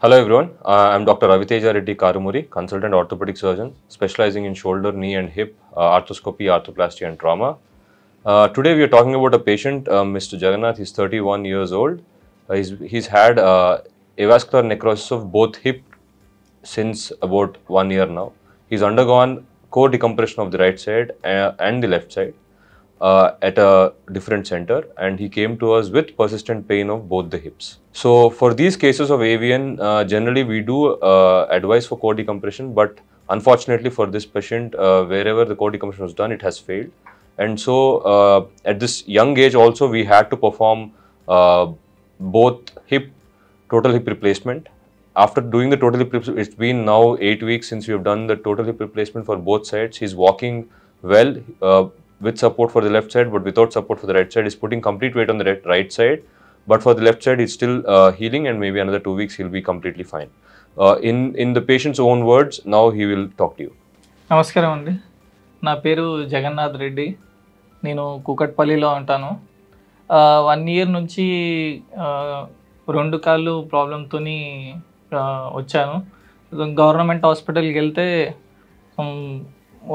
Hello everyone, I'm Dr. Raviteja Reddy Karumuri, consultant orthopedic surgeon specializing in shoulder, knee and hip, arthroscopy, arthroplasty and trauma. Today we are talking about a patient, Mr. Jagannath. He's 31 years old. He's had avascular necrosis of both hip since about 1 year now. He's undergone core decompression of the right side and the left side at a different center, and he came to us with persistent pain of both the hips. So for these cases of AVN, generally we do advise for core decompression, but unfortunately for this patient, wherever the core decompression was done, it has failed. And so at this young age also, we had to perform both total hip replacement. After doing the total hip replacement, it's been now 8 weeks since we have done the total hip replacement for both sides. He's walking well with support for the left side, but without support for the right side. He's putting complete weight on the right side, but for the left side, he's still healing, and maybe another 2 weeks he'll be completely fine. In the patient's own words, now he will talk to you. నమస్కారం అండి, నా పేరు జగన్నాథ్ రెడ్డి. నేను కూకట్పల్లిలో ఉంటాను. 1 year నుంచి 2 కాళ్ళు ప్రాబ్లంతో వచ్చాను. గవర్నమెంట్ హాస్పిటల్కి వెళ్తే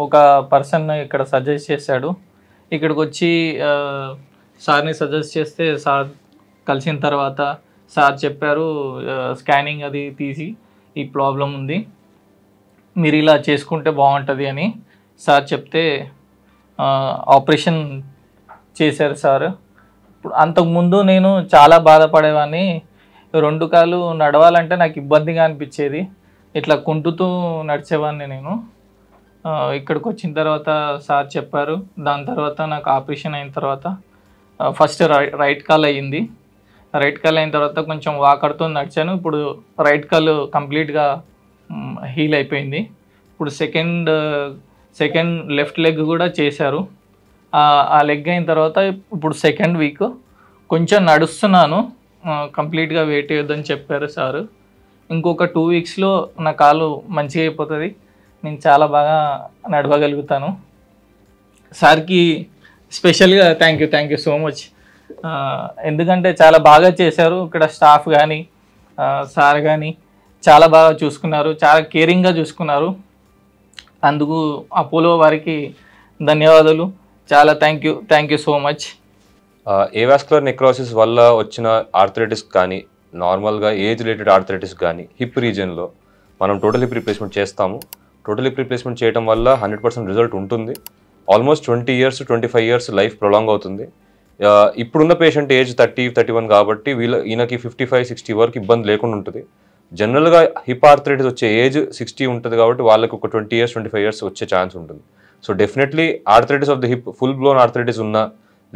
ఒక పర్సన్ ఇక్కడ సజెస్ట్ చేశాడు. ఇక్కడికి వచ్చి సార్ని సజెస్ట్ చేస్తే సార్ కలిసిన తర్వాత సార్ చెప్పారు, స్కానింగ్ అది తీసి ఈ ప్రాబ్లం ఉంది, మీరు ఇలా చేసుకుంటే బాగుంటుంది అని సార్ చెప్తే ఆపరేషన్ చేశారు సార్. ఇప్పుడు అంతకుముందు నేను చాలా బాధపడేవాడిని. 2 కాళ్ళు నడవాలంటే నాకు ఇబ్బందిగా అనిపించేది. ఇట్లా కుంటుతూ నడిచేవాడిని నేను. ఇక్కడికి వచ్చిన తర్వాత సార్ చెప్పారు. దాని తర్వాత నాకు ఆపరేషన్ అయిన తర్వాత ఫస్ట్ రైట్ కాల్ అయ్యింది. రైట్ కాల్ అయిన తర్వాత కొంచెం వాకర్తో నడిచాను. ఇప్పుడు రైట్ కాల్ కంప్లీట్గా హీల్ అయిపోయింది. ఇప్పుడు సెకండ్ లెఫ్ట్ లెగ్ కూడా చేశారు. ఆ లెగ్ అయిన తర్వాత ఇప్పుడు 2nd వీక్ కొంచెం నడుస్తున్నాను. కంప్లీట్గా వెయిట్ వేయొద్దని చెప్పారు సారు. ఇంకొక 2 weeksలో నా కాలు మంచిగా అయిపోతుంది, నేను చాలా బాగా నడవగలుగుతాను. సార్కి స్పెషల్గా థ్యాంక్ యూ సో మచ్. ఎందుకంటే చాలా బాగా చేశారు. ఇక్కడ స్టాఫ్ కానీ సార్ కానీ చాలా బాగా చూసుకున్నారు, చాలా కేరింగ్గా చూసుకున్నారు. అందుకు అపోలో వారికి ధన్యవాదాలు. చాలా thank you so much. Avascular necrosis వల్ల వచ్చిన ఆర్థరైటిస్ కానీ, నార్మల్గా ఏజ్ రిలేటెడ్ ఆర్థరైటిస్ కానీ హిప్ రీజియన్లో మనం టోటల్ హిప్ రీప్లేస్మెంట్ చేస్తాము. టోటల్ హిప్ రీప్లేస్మెంట్ చేయడం వల్ల 100% రిజల్ట్ ఉంటుంది. Almost 20 years to 25 years life prolong అవుతుంది. ఇప్పుడున్న పేషెంట్ ఏజ్ 30-31 కాబట్టి ఈయనకి 55-60 వరకు ఇబ్బంది లేకుండా ఉంటుంది. జనరల్గా హిప్ ఆర్థరైటిస్ వచ్చే ఏజ్ 60 ఉంటుంది కాబట్టి వాళ్ళకి ఒక 20 years 25 years వచ్చే ఛాన్స్ ఉంటుంది. So definitely arthritis of the hip, full blown arthritis ఉన్నా,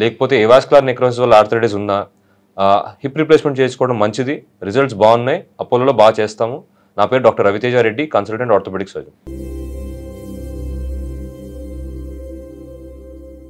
లేకపోతే ఏవాస్కులర్ నెక్రోసిస్ వల్ల ఆర్థరైటిస్ ఉన్నా హిప్ రీప్లేస్మెంట్ చేసుకోవడం మంచిది. రిజల్ట్స్ బాగున్నాయి. అపోలోలో బాగా చేస్తాము. నా పేరు doctor Raviteja Reddy, consultant orthopaedic surgeon.